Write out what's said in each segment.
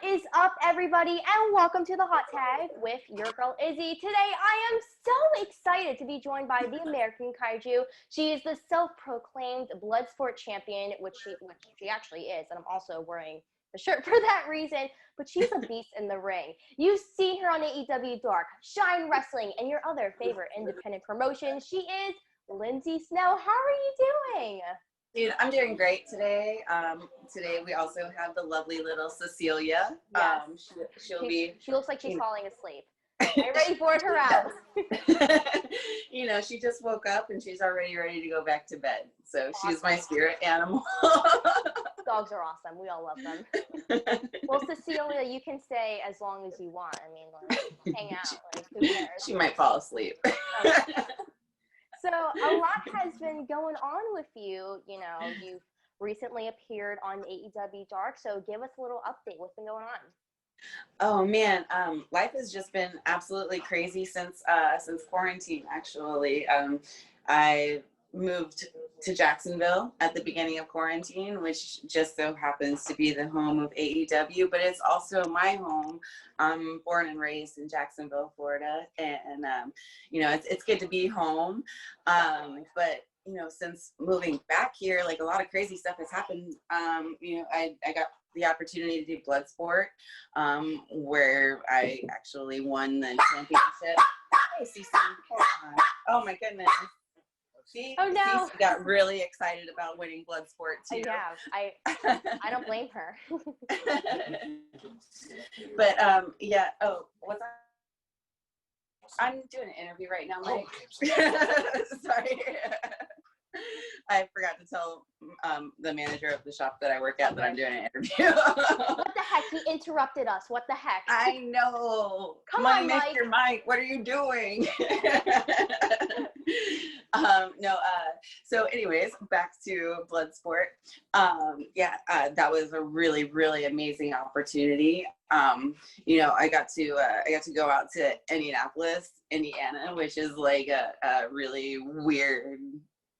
What is up, everybody, and welcome to the Hot Tag with your girl Izzy. Today, I am so excited to be joined by the American Kaiju. She is the self-proclaimed Bloodsport Champion, which she actually is, and I'm also wearing the shirt for that reason. But she's a beast in the ring. You see her on AEW Dark, Shine Wrestling, and your other favorite independent promotion. She is Lindsay Snow. How are you doing? Dude, I'm doing great today. Today we also have the lovely little Cecilia. Yes. She looks like she's falling asleep. I'm ready for her out. She just woke up and she's already ready to go back to bed. So awesome. She's my spirit animal. Dogs are awesome. We all love them. Well, Cecilia, you can stay as long as you want. I mean, like, hang out. Like, who cares? She might fall asleep. So a lot has been going on with you. You know, you've recently appeared on AEW Dark. So give us a little update. What's been going on? Oh man, life has just been absolutely crazy since quarantine. Actually, I moved to Jacksonville at the beginning of quarantine, which just so happens to be the home of AEW, but it's also my home. I'm born and raised in Jacksonville, Florida, and it's good to be home. But since moving back here, like a lot of crazy stuff has happened. I got the opportunity to do Bloodsport, where I actually won the championship. Oh my goodness. See, oh no! She got really excited about winning Bloodsport too. Yeah, I don't blame her. But yeah. Oh, what's that? I'm doing an interview right now, Mike. Sorry. I forgot to tell the manager of the shop that I work at that I'm doing an interview. What the heck? He interrupted us. What the heck? I know. Come on, Mike. Mr. Mike, what are you doing? So anyways, back to Bloodsport. That was a really, really amazing opportunity. I got to go out to Indianapolis, Indiana, which is like a really weird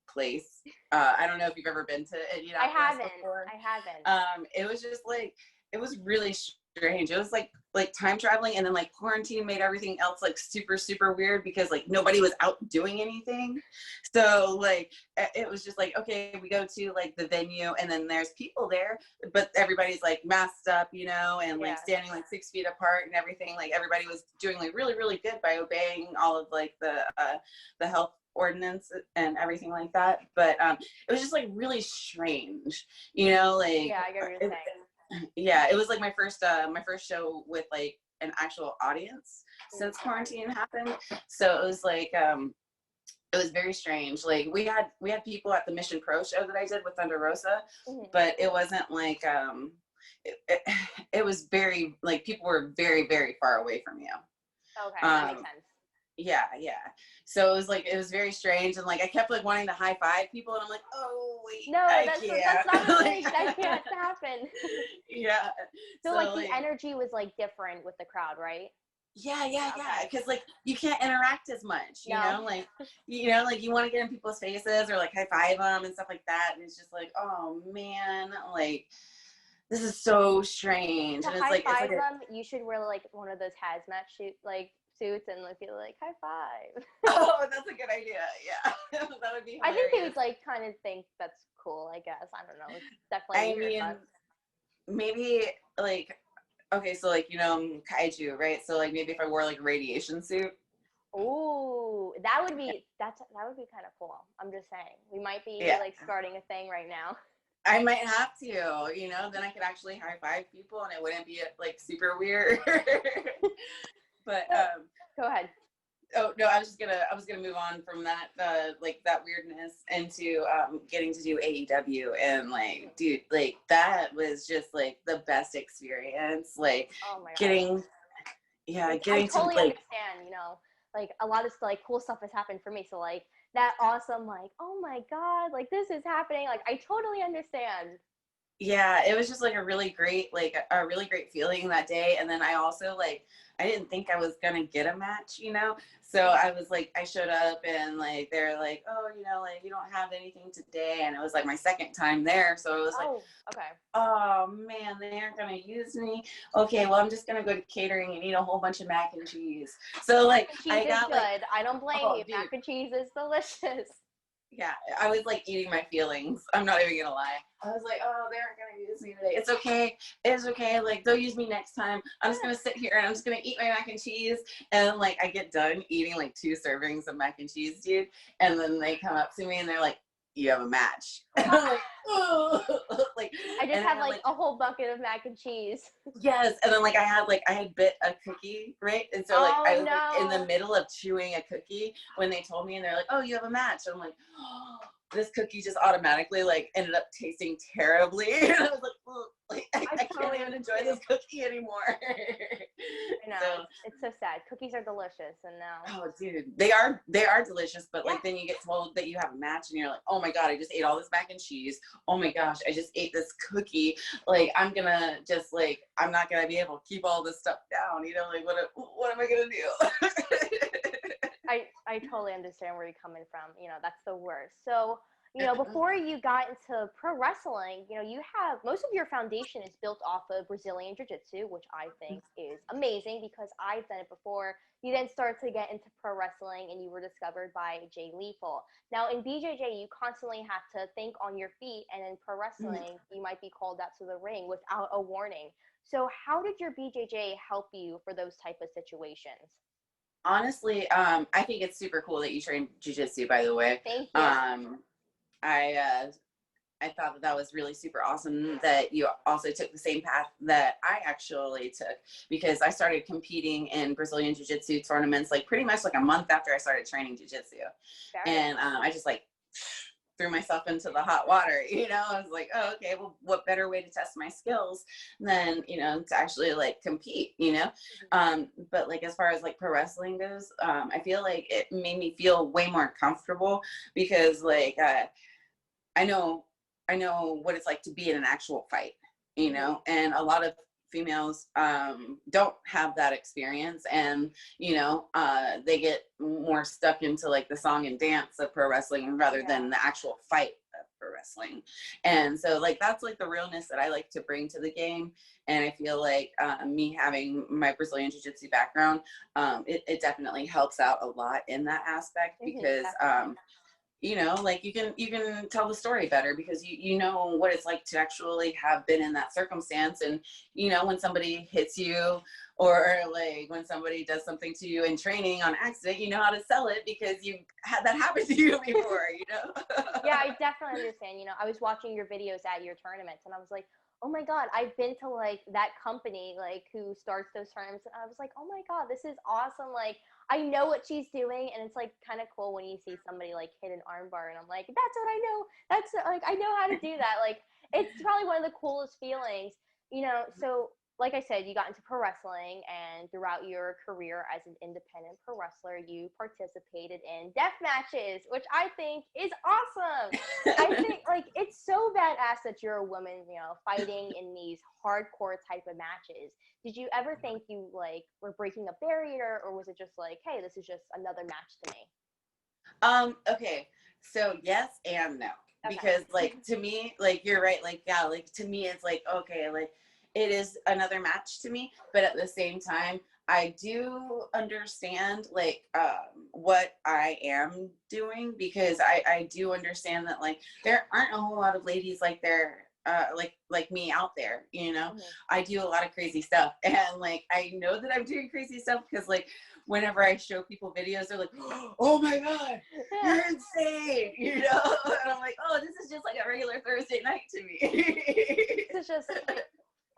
place. I don't know if you've ever been to Indianapolis before. I haven't. It was just like, it was really strange. It was like time traveling, and then like quarantine made everything else like super, super weird because like nobody was out doing anything. So like it was just like, okay, we go to like the venue and then there's people there, but everybody's like masked up, and like standing like 6 feet apart and everything. Like everybody was doing like really, really good by obeying all of like the health ordinance and everything like that. But it was just like really strange, like yeah, I get what you're saying. Yeah, it was like my first show with like an actual audience since quarantine happened. So it was like it was very strange. Like we had people at the Mission Pro show that I did with Thunder Rosa, but it wasn't like it was very like people were very, very far away from you. Okay, that makes sense. Yeah. So it was very strange, and like I kept like wanting to high five people, and I'm like, oh wait, no, that's not a thing. That can't happen. Yeah. So like the energy was like different with the crowd, right? Yeah. Because like you can't interact as much, you know, like you want to get in people's faces or like high five them and stuff like that, and it's just like, oh man, like this is so strange. To and high five them, you should wear like one of those hazmat suits and like feel like high five. Oh, that's a good idea. Yeah, that would be hilarious. I think they would like kind of think that's cool. I guess I don't know. It's definitely weird. I mean, maybe like okay, so like kaiju, right? So like maybe if I wore like a radiation suit. Ooh, that would be kind of cool. I'm just saying, we might be like starting a thing right now. I might have to, then I could actually high five people and it wouldn't be like super weird. But go ahead. Oh no, I was gonna move on from that like that weirdness into getting to do AEW, and like dude, like that was just like the best experience. Like oh my God. I totally understand, like a lot of like cool stuff has happened for me. So like that awesome, like, oh my God, like this is happening. Like I totally understand. Yeah, it was just like a really great, feeling that day. And then I also like, I didn't think I was gonna get a match, So I was like, I showed up and like they're like, oh, like you don't have anything today, and it was like my second time there, so it was like, Oh, okay. oh man, they aren't gonna use me. Okay, well I'm just gonna go to catering and eat a whole bunch of mac and cheese. So like Cheese is good. I don't blame you. dude, Mac and cheese is delicious. yeah, I was like eating my feelings. I'm not even gonna lie. I was like, oh, they aren't gonna use me today. It's okay. It's okay. Like they'll use me next time. I'm just gonna sit here and I'm just gonna eat my mac and cheese. And like I get done eating like 2 servings of mac and cheese, dude. And then they come up to me and they're like, you have a match. And I'm like, oh, like I just had like a whole bucket of mac and cheese. yes, and then like I had bit a cookie, right? And so like I was like in the no. middle of chewing a cookie when they told me, and they're like, "Oh, you have a match." And I'm like, oh, this cookie just automatically like ended up tasting terribly, and I was like, oh, like I can't even enjoy this cookie anymore. I know, So, it's so sad. Cookies are delicious, and now. oh, dude, they are delicious, but like then you get told that you have a match, and you're like, oh my god, I just ate all this mac and cheese. Oh my gosh, I just ate this cookie. Like I'm gonna just like I'm not gonna be able to keep all this stuff down. Like what am I gonna do? I totally understand where you're coming from. That's the worst. So, before you got into pro wrestling, you have most of your foundation is built off of Brazilian Jiu-Jitsu, which I think is amazing because I've done it before. You then started to get into pro wrestling and you were discovered by Jay Lethal. Now in BJJ, you constantly have to think on your feet, and in pro wrestling, you might be called out to the ring without a warning. So how did your BJJ help you for those type of situations? Honestly, I think it's super cool that you train jiu-jitsu, by the way. Thank you. I thought that was really super awesome that you also took the same path that I actually took, because I started competing in Brazilian Jiu-Jitsu tournaments like pretty much like a month after I started training Jiu-Jitsu. And I just like threw myself into the hot water. I was like, oh, okay, well, what better way to test my skills than, to actually like compete, but like as far as like pro wrestling goes, I feel like it made me feel way more comfortable because like I know what it's like to be in an actual fight, and a lot of females don't have that experience, and they get more stuck into like the song and dance of pro wrestling rather than the actual fight of pro wrestling. And so like that's like the realness that I like to bring to the game. And I feel like me having my Brazilian Jiu-Jitsu background, it definitely helps out a lot in that aspect, because like you can tell the story better because you know what it's like to actually have been in that circumstance. And when somebody hits you, or like when somebody does something to you in training on accident, you know how to sell it because you've had that happen to you before. Yeah, I definitely understand. I was watching your videos at your tournaments and I was like, oh my god, I've been to like that company like who starts those tournaments, and I was like, oh my god, this is awesome. Like I know what she's doing, and it's like kind of cool when you see somebody like hit an armbar, and I'm like, that's what I know. That's like I know how to do that. Like it's probably one of the coolest feelings. So like I said, you got into pro wrestling, and throughout your career as an independent pro wrestler, you participated in death matches, which I think is awesome. I think like it's so badass that you're a woman, fighting in these hardcore type of matches. Did you ever think you like were breaking a barrier, or was it just like, hey, this is just another match to me? Okay, so yes and no. Okay. Because like to me, like you're right, like yeah, like to me it's like okay, like it is another match to me, but at the same time I do understand like what I am doing, because I do understand that like there aren't a whole lot of ladies like there like me out there. I do a lot of crazy stuff, and like I know that I'm doing crazy stuff because like whenever I show people videos, they're like, oh my god, you're insane, and I'm like, oh, this is just like a regular Thursday night to me. This is just like,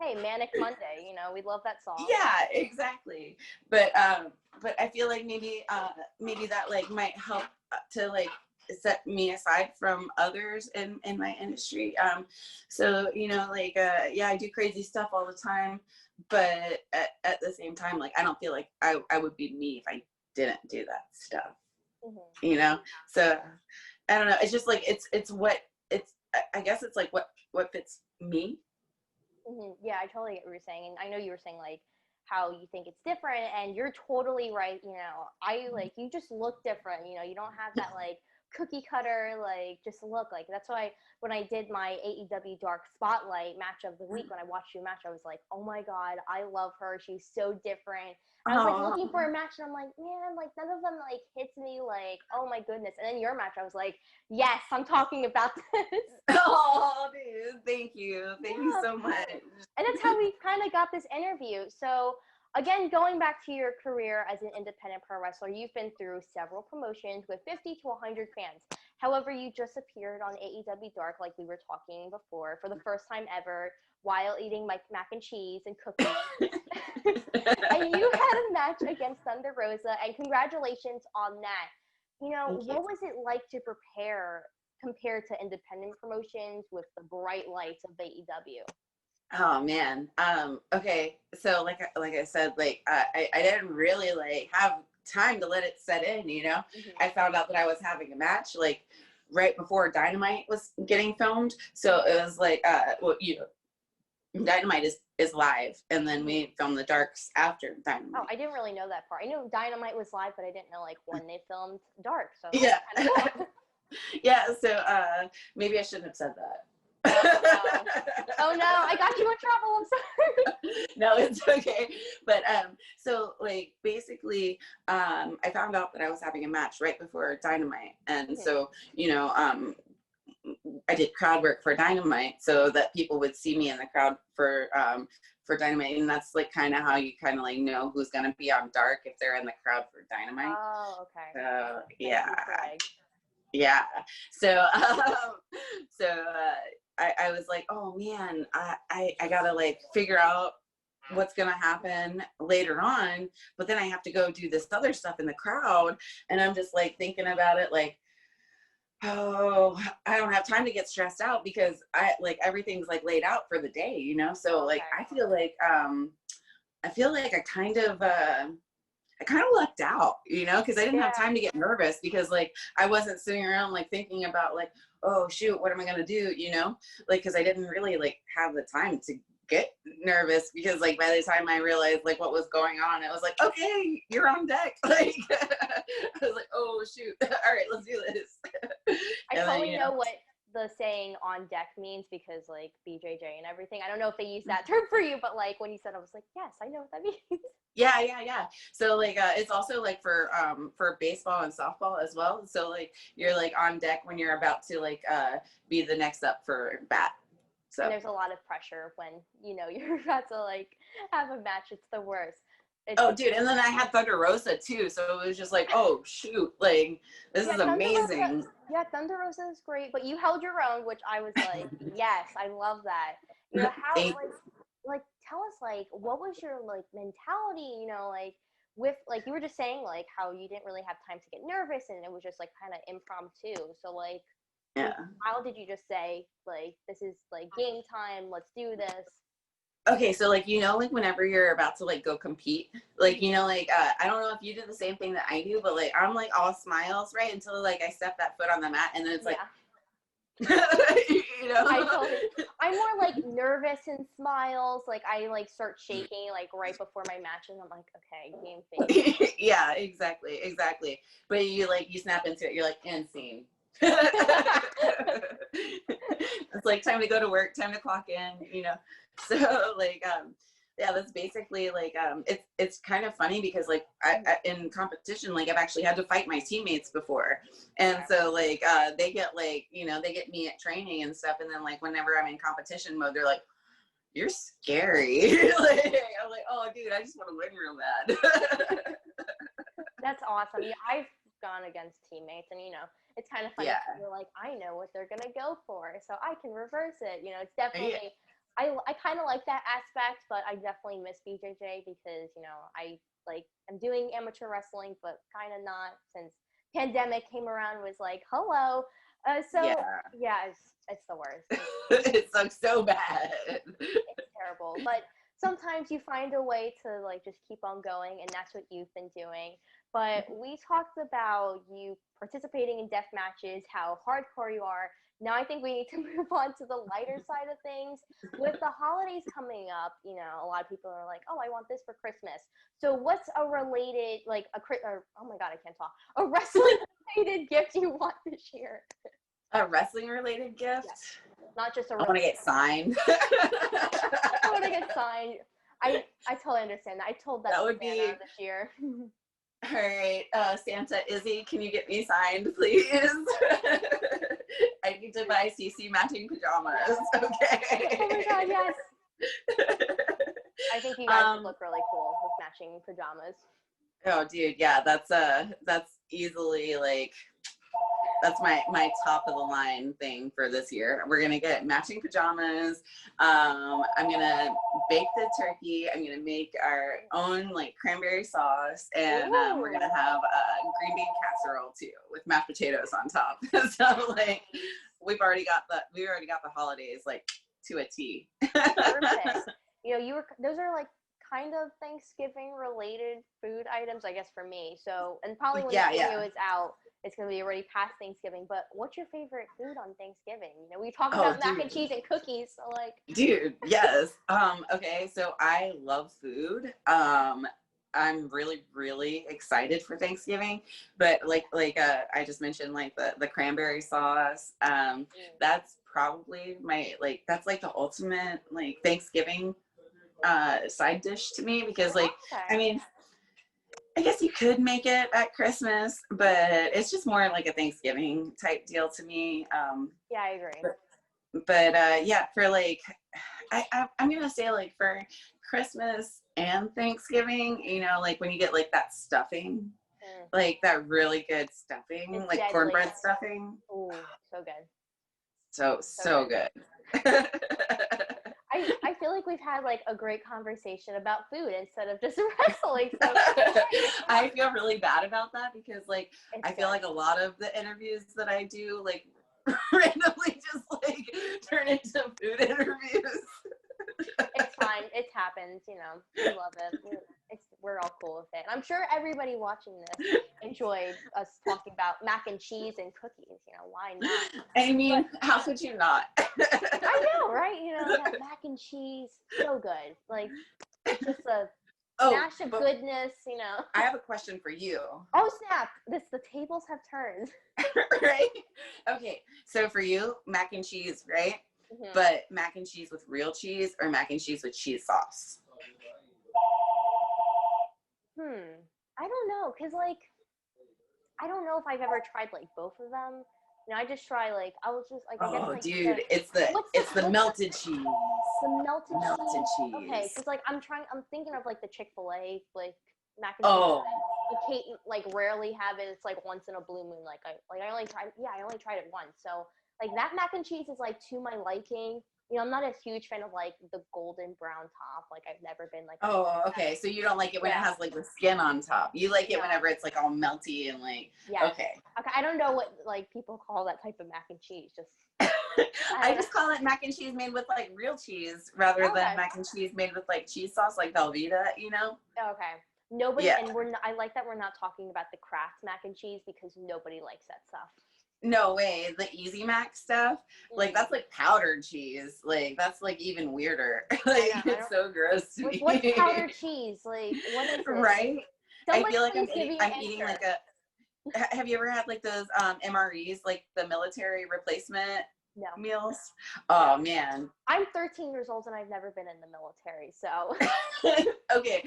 hey, Manic Monday, we love that song. Yeah, exactly. But I feel like maybe that like might help to like set me aside from others in my industry. So like yeah, I do crazy stuff all the time, but at the same time, like I don't feel like I would be me if I didn't do that stuff. So I don't know. It's just like it's what it's. I guess it's like what fits Me? Yeah, I totally get what you're saying, and I know you were saying like how you think it's different, and you're totally right. I like you just look different. You don't have that like cookie cutter like just look like. That's why when I did my AEW Dark Spotlight match of the week, when I watched your match, I was like, oh my god, I love her. She's so different. I was like Oh, looking for a match, and I'm like, man, like none of them like hits me. Like, oh my goodness. And then your match, I was like, yes, I'm talking about this. oh, dude, thank you. Thank you Yeah, of so much. course. And that's how we kind of got this interview. So, again, going back to your career as an independent pro wrestler, you've been through several promotions with 50 to 100 fans. However, you just appeared on AEW Dark, like we were talking before, for the first time ever while eating mac and cheese and cookies. And you had a match against Thunder Rosa, and congratulations on that. Thank you. What was it like to prepare compared to independent promotions with the bright lights of AEW? Oh man. Okay. So like I said, I didn't really like have time to let it set in, you know. I found out that I was having a match like right before Dynamite was getting filmed. So it was like well, Dynamite is live, and then we filmed the Darks after Dynamite. Oh, I didn't really know that part. I knew Dynamite was live, but I didn't know like when they filmed Dark. So Yeah. that's kind of cool. Yeah, so maybe I shouldn't have said that. Oh no! Oh no! I got you in trouble. I'm sorry. No, it's okay. But so like basically, I found out that I was having a match right before Dynamite, and so I did crowd work for Dynamite so that people would see me in the crowd for Dynamite, and that's like kind of how you kind of like know who's gonna be on Dark if they're in the crowd for Dynamite. Oh, okay. So Thank yeah. you, Greg. Yeah. So I was like, oh man, I gotta like figure out what's gonna happen later on, but then I have to go do this other stuff in the crowd, and I'm just like thinking about it like, oh, I don't have time to get stressed out because I like everything's like laid out for the day, you know. So like I feel like I kind of lucked out, you know, because I didn't have time to get nervous because like I wasn't sitting around like thinking about like, oh shoot, what am I gonna do, you know, like because I didn't really like have the time to get nervous because like by the time I realized like what was going on, it was like, okay, you're on deck. Like I was like, oh shoot, all right, let's do this. I totally know what the saying on deck means because like BJJ and everything. I don't know if they use that term for you, but like when you said, I was like, yes, I know what that means. Yeah. So like it's also like for baseball and softball as well. So like you're like on deck when you're about to like be the next up for bat. So and there's a lot of pressure when you're about to like have a match. It's the worst. Dude, and then I had Thunder Rosa too, so it was just like, oh shoot, like this is amazing. Thunder Rosa is great, but you held your own, which I was like, yes, I love that. How like tell us like what was your like mentality, like with like you were just saying like how you didn't really have time to get nervous and it was just like kind of impromptu. So like how did you just say like this is like game time, let's do this? Okay, so like like whenever you're about to like go compete, like like I don't know if you did the same thing that I do, but like I'm like all smiles right until like I step that foot on the mat, and then it's like I'm more like nervous and smiles. Like I like start shaking like right before my match, and I'm like, okay, game face. Yeah, exactly. But you snap into it. You're like, and scene. It's like time to go to work, time to clock in. So like yeah, that's basically like it's kind of funny because like I in competition like I've actually had to fight my teammates before, and so like they get like they get me at training and stuff, and then like whenever I'm in competition mode they're like, you're scary. Like, I'm like, oh dude, I just want to win real bad. That's awesome. Yeah, I've gone against teammates, and it's kind of funny. Yeah. You're like, I know what they're gonna go for, so I can reverse it. It's definitely. Yeah. I kind of like that aspect, but I definitely miss BJJ because I'm doing amateur wrestling, but kind of not since pandemic came around. Was like, hello. So yeah, it's the worst. It sucks so bad. It's terrible, but sometimes you find a way to like just keep on going, and that's what you've been doing. But we talked about you participating in death matches, how hardcore you are. now I think we need to move on to the lighter side of things. With the holidays coming up, you know, a lot of people are like, oh, I want this for Christmas. So what's a related, like oh my God, I can't talk, a wrestling related gift you want this year? A wrestling related gift? Yes. Not just a I want to get signed. I want to get signed. I totally understand that. I told that would Santa be this year. All right, Santa Izzy, can you get me signed, please? I need to buy CC matching pajamas. Okay. Oh my God, yes. I think you guys would look really cool with matching pajamas. Oh, dude, yeah, that's easily like, that's my top of the line thing for this year. We're gonna get matching pajamas. I'm gonna bake the turkey. I'm gonna make our own like cranberry sauce, and we're gonna have a green bean casserole too with mashed potatoes on top. So like, we've already got the holidays like to a T. Perfect. You know, those are like kind of Thanksgiving related food items, I guess, for me. So, and probably when the video is out, it's going to be already past Thanksgiving. But what's your favorite food on Thanksgiving? You know, we talk about mac and cheese and cookies. So like, dude, yes. Okay, so I love food. I'm really, really excited for Thanksgiving, but like I just mentioned, like the cranberry sauce. That's probably that's like the ultimate like Thanksgiving side dish to me, because like, I mean, I guess you could make it at Christmas, but it's just more like a Thanksgiving type deal to me. Yeah, I agree. But yeah, for like, I'm gonna say like for Christmas and Thanksgiving, you know, like when you get like that stuffing, like that really good stuffing, it's like deadly. Cornbread stuffing. Ooh, so good. So good. I feel like we've had like a great conversation about food instead of just wrestling. So I feel really bad about that, because like I feel like a lot of the interviews that I do like randomly just like turn into food interviews. It's fine. It happens, you know. We love it. We're all cool with it. And I'm sure everybody watching this enjoyed us talking about mac and cheese and cookies. You know, why not? I mean, how could you not? I know, right? You know, that mac and cheese, so good. Like, it's just a mash of goodness, you know. I have a question for you. Oh, snap. The tables have turned. Right? Okay, so for you, mac and cheese, right? Mm-hmm. But mac and cheese with real cheese or mac and cheese with cheese sauce? I don't know, because like, I don't know if I've ever tried like both of them. You know, I just try like, I was just like, I guess like, dude, it's the melted cheese. The melted cheese. Okay, because like I'm thinking of like the Chick-fil-A like mac and cheese. Like rarely have it. It's like once in a blue moon. I only tried it once. So like that mac and cheese is like to my liking. You know, I'm not a huge fan of like the golden brown top. Like I've never been like. Oh, okay. So you don't like it when it has like the skin on top. You like it whenever it's like all melty and like. Yeah. Okay. I don't know what like people call that type of mac and cheese. Just. I just call it mac and cheese made with like real cheese rather than mac and cheese made with like cheese sauce, like Velveeta, you know? Okay. Nobody, and I like that we're not talking about the Kraft mac and cheese, because nobody likes that stuff. No way. The Easy Mac stuff, like that's like powdered cheese. Like that's like even weirder. Like it's so gross to me. What's powdered cheese? Like what is it? Right? I feel like I'm eating like a. Have you ever had like those MREs, like the military replacement meals? Oh man. I'm 13 years old and I've never been in the military, so. Okay.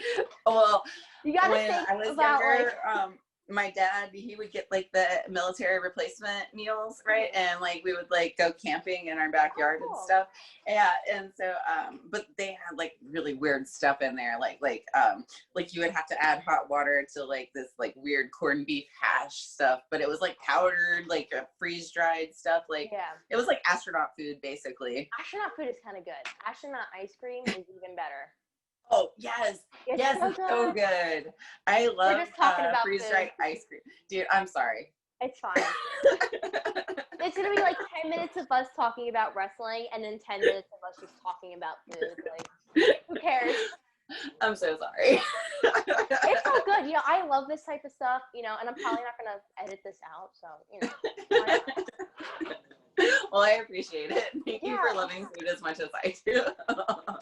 Well, you gotta think I was about younger, my dad, he would get like the military replacement meals, right? And like we would like go camping in our backyard and stuff. Yeah, and so but they had like really weird stuff in there, like you would have to add hot water to like this like weird corned beef hash stuff, but it was like powdered, like freeze dried stuff. Like it was like astronaut food basically. Astronaut food is kind of good. Astronaut ice cream is even better. Oh yes, it's so good. I love freeze-dried ice cream, dude. I'm sorry. It's fine. It's gonna be like 10 minutes of us talking about wrestling, and then 10 minutes of us just talking about food. Like, who cares? I'm so sorry. It's so good. You know, I love this type of stuff. You know, and I'm probably not gonna edit this out, so you know. Why not? Well, I appreciate it. Thank you for Yeah. loving food as much as I do. Oh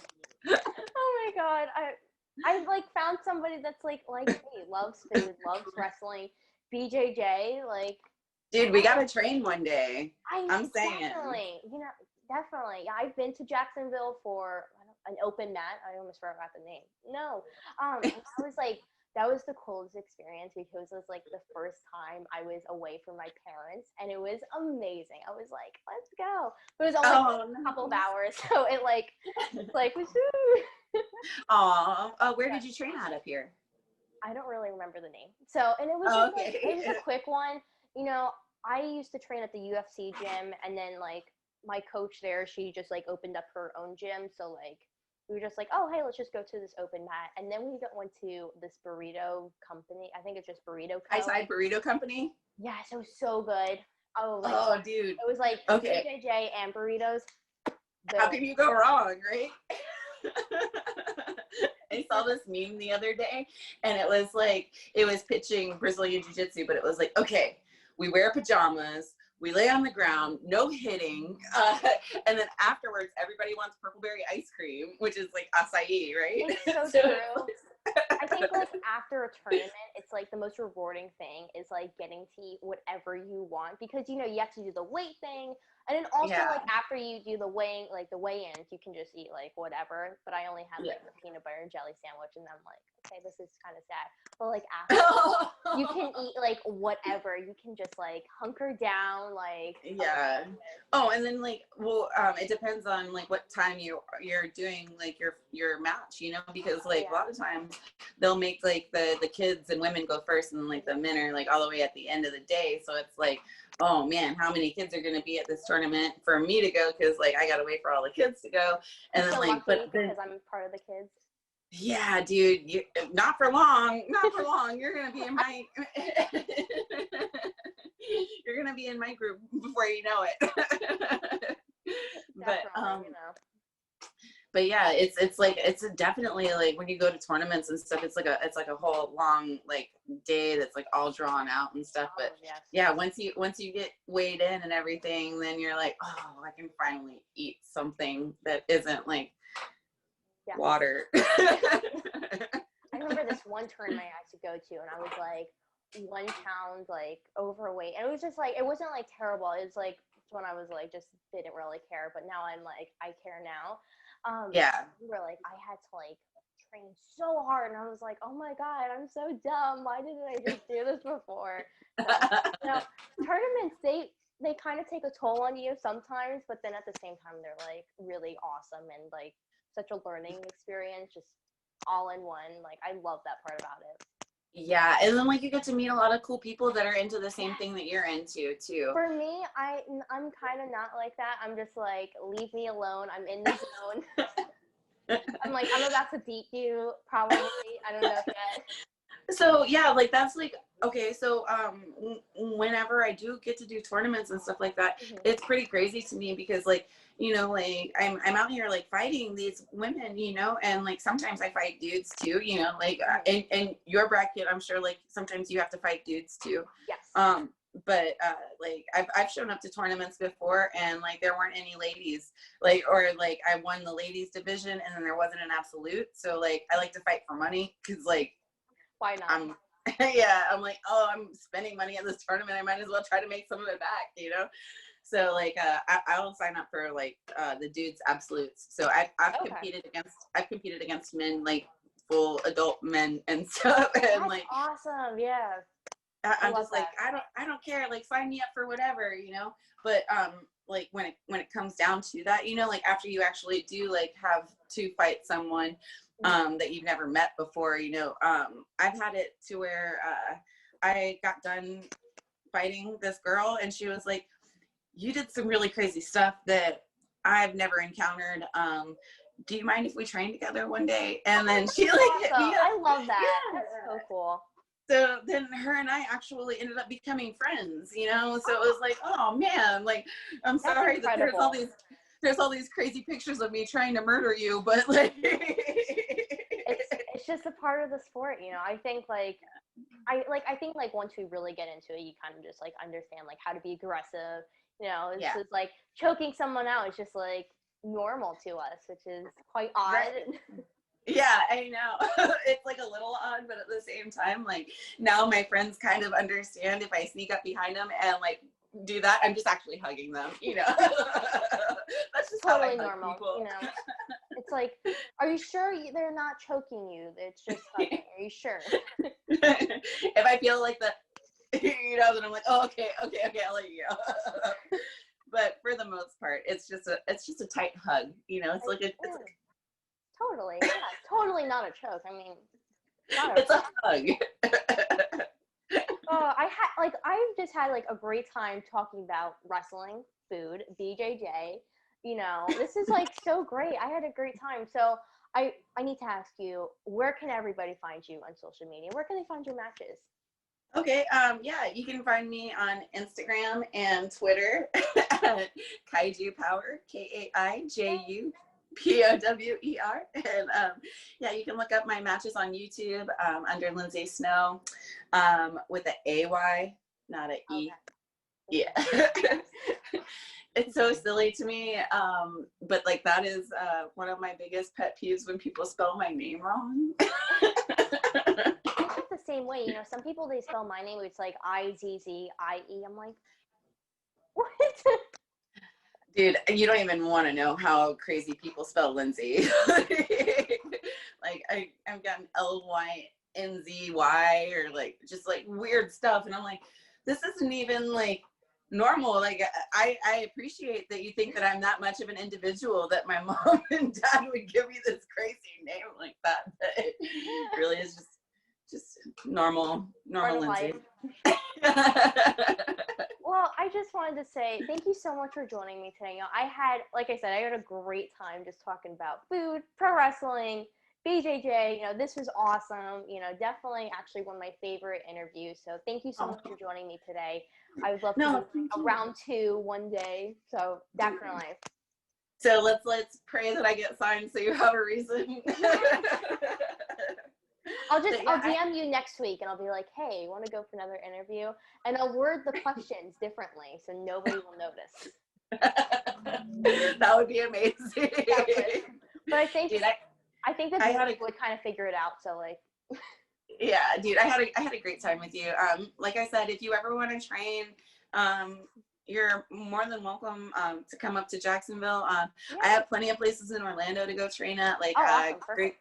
my god. I like found somebody that's like me, loves food, loves wrestling. BJJ, like Dude, we gotta train one day. I I'm saying. definitely, definitely. Yeah, I've been to Jacksonville for an open mat. I almost forgot the name. No, that was the coolest experience because it was like the first time I was away from my parents, and it was amazing. I was like, let's go, but it was only a couple of hours, so it's like woohoo. Where did you train out of here? I don't really remember the name. So, and it was it was a quick one. You know, I used to train at the UFC gym, and then like my coach there, she just like opened up her own gym. So like we were just like, oh hey, let's just go to this open mat, and then we went to this burrito company. I think it's just Burrito Co. Side Burrito Company. Yes, it was so good. Oh, dude. It was like BJJ and burritos. How can you go wrong, right? I saw this meme the other day, and it was pitching Brazilian Jiu-Jitsu, but it was like, okay, we wear pajamas, we lay on the ground, no hitting, and then afterwards, everybody wants purpleberry ice cream, which is like acai, right? It's so true. I think like after a tournament, it's like the most rewarding thing is like getting to eat whatever you want because you have to do the weight thing, and then also like after you do the weigh-ins, you can just eat like whatever. But I only had like the peanut butter and jelly sandwich, and I'm like, okay, this is kind of sad. But like after, you can eat like whatever. You can just like hunker down, like Oh, and then like, it depends on like what time you're doing like your match, because like a lot of times they'll make like the kids and women go first, and then like the men are like all the way at the end of the day. So it's like, oh man, how many kids are going to be at this tournament for me to go? Because like I gotta wait for all the kids to go, and then like, but because I'm part of the kids. Yeah, dude, not for long. Not for long. You're gonna be in my. You're gonna be in my group before you know it. But yeah, it's definitely like when you go to tournaments and stuff, it's like a whole long like day that's like all drawn out and stuff. But yeah, once you get weighed in and everything, then you're like, oh, I can finally eat something that isn't like water. I remember this one tournament I had to go to, and I was like 1 pound like overweight, and it was just like it wasn't like terrible. It was like when I was like just didn't really care, but now I'm like I care now. We were like I had to like train so hard, and I was like, oh my god, I'm so dumb. Why didn't I just do this before? So, tournaments they kind of take a toll on you sometimes, but then at the same time they're like really awesome and like such a learning experience, just all in one. Like I love that part about it. Yeah, and then like you get to meet a lot of cool people that are into the same thing that you're into too. For me, I'm kind of not like that. I'm just like, leave me alone. I'm in the zone. I'm like, I'm about to beat you, probably. I don't know yet. So yeah, like that's like okay. So whenever I do get to do tournaments and stuff like that, it's pretty crazy to me because like like I'm out here like fighting these women, and like sometimes I fight dudes too, like in your bracket, I'm sure like sometimes you have to fight dudes too. Yes. But like I've shown up to tournaments before and like there weren't any ladies, like or like I won the ladies division and then there wasn't an absolute. So like I like to fight for money because like. Why not? I'm like, oh, I'm spending money at this tournament. I might as well try to make some of it back, So like, I'll sign up for like the dudes absolutes. So I've competed against men, like full adult men and stuff. And that's like awesome, yeah. I'm just like, I don't care. Like sign me up for whatever, But like when it comes down to that, like after you actually do like have to fight someone that you've never met before, I've had it to where I got done fighting this girl and she was like, you did some really crazy stuff that I've never encountered. Do you mind if we train together one day? And then she like hit me up. I love that. Yeah. That's so cool. So then her and I actually ended up becoming friends, So it was like, oh man, like I'm sorry that there's all these crazy pictures of me trying to murder you, but like it's just a part of the sport, I think I think like once we really get into it, you kind of just like understand like how to be aggressive, You know, it's Yeah. just like choking someone out is just like normal to us, which is quite odd. Right. Yeah, I know. It's like a little odd, but at the same time, like now my friends kind of understand if I sneak up behind them and like do that, I'm just actually hugging them, you know. That's just how I Totally hug normal, people. you know. It's like, are you sure they're not choking you? It's just hugging. Are you sure? If I feel like the, you know, then I'm like, oh, okay, I'll let you go. But for the most part, it's just a tight hug, you know. It's like Totally, yeah, totally not a choke. I mean, it's a hug. Oh, I've just had like a great time talking about wrestling, food, BJJ. You know, this is like so great. I had a great time. So I need to ask you, where can everybody find you on social media? Where can they find your matches? Okay, yeah, you can find me on Instagram and Twitter at Kaiju Power, KAIJUPOWER. And yeah, you can look up my matches on YouTube under Lindsay Snow with an AY, not an E. Okay. Yeah. It's so silly to me, but like that is one of my biggest pet peeves when people spell my name wrong. I feel the same way. You know, some people, they spell my name, it's like IZZIE. I'm like, what? Dude, you don't even want to know how crazy people spell Lindsay. Like I've gotten LYNZY or like just like weird stuff, and I'm like, this isn't even like normal. Like I appreciate that you think that I'm that much of an individual that my mom and dad would give me this crazy name like that. But it really is just normal Lindsay. Well, I just wanted to say thank you so much for joining me today. You know, like I said, I had a great time just talking about food, pro wrestling, BJJ. You know, this was awesome. You know, definitely actually one of my favorite interviews. So thank you so much for joining me today. I would love to do a round 2 one day. So definitely. So let's pray that I get signed so you have a reason. I'll DM you next week and I'll be like, hey, want to go for another interview? And I'll word the questions differently so nobody will notice. That would be amazing. But I think, dude, I think that would kind of figure it out. So like, yeah, dude, I had a great time with you. Like I said, if you ever want to train, you're more than welcome to come up to Jacksonville. I have plenty of places in Orlando to go train at, like awesome.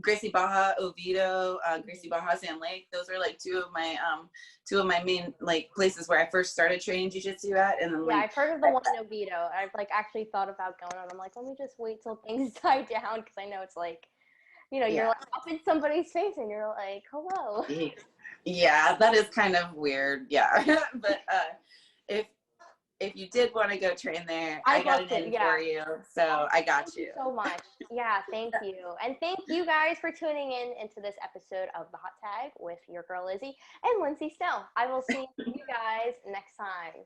Gracie Baja, Oviedo, Gracie Baja, Sand Lake. Those are like two of my main like places where I first started training jiu-jitsu at. And then I've heard of the one in Oviedo. I've like actually thought about going, and I'm like, let me just wait till things die down, because I know it's like, you know, you're like up in somebody's face and you're like, hello. Yeah, that is kind of weird. Yeah. But if you did want to go train there, I got it in for you. So I got you. Thank you so much. Yeah, thank you. And thank you guys for tuning into this episode of The Hot Tag with your girl Izzy and Lindsay Snow. I will see you guys next time.